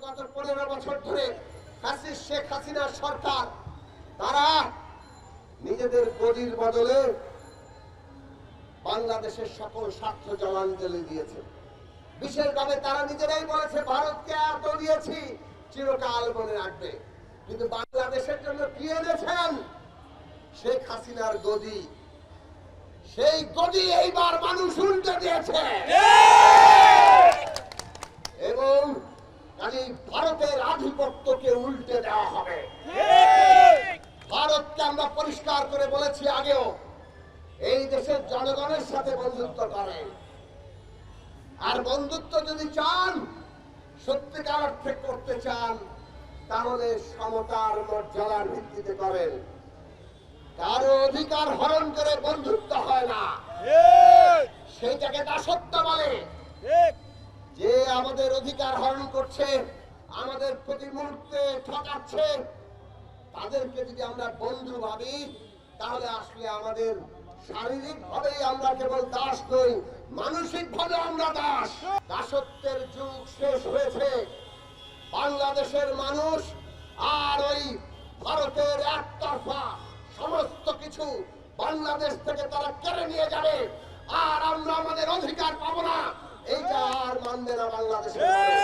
গত 15 বছর ধরে শেখ হাসিনার সরকার তারা নিজেদের গদির বদলে বাংলাদেশের সকল স্বার্থ জলাঞ্জলি দিয়েছে। বিশেষভাবে তারা নিজেরাই বলেছে ভারতকে এত দিয়েছি চিরকাল মনে রাখবে, কিন্তু বাংলাদেশের জন্য কি এনেছেন? শেখ হাসিনার গদি। সেই গদি এইবার মানুষ উল্টে দিয়েছে এবং খালি ভারতের আধিপত্যকে উল্টে দেওয়া হবে। ভারতকে আমরা পরিষ্কার করে বলেছি আগেও, এই দেশের জনগণের সাথে বন্ধুত্ব করেন, আর বন্ধুত্ব যদি চান, সত্যিকার অর্থে করতে চান, তাহলে সমতার মর্যাদার ভিত্তিতে করেন। কারো অধিকার হরণ করে বন্ধুত্ব হয় না, সেইটাকে দাসত্ব বলে। যে আমাদের অধিকার হরণ করছে, আমাদের প্রতি মুহূর্তে ঠকাচ্ছে, তাদেরকে যদি আমরা বন্ধু ভাবি, তাহলে আসলে আমাদের শারীরিক ভাবে আমরা কেবল দাস নই, মানসিক ভাবে আমরা দাস। দাসত্বের যুগ শেষ হয়েছে। বাংলাদেশের মানুষ আর ওই ভারতের একতরফা সমস্ত কিছু বাংলাদেশ থেকে তারা কেড়ে নিয়ে যাবে, আর আমরা আমাদের অধিকার পাবো না, এইটা আর মানবে না বাংলাদেশের।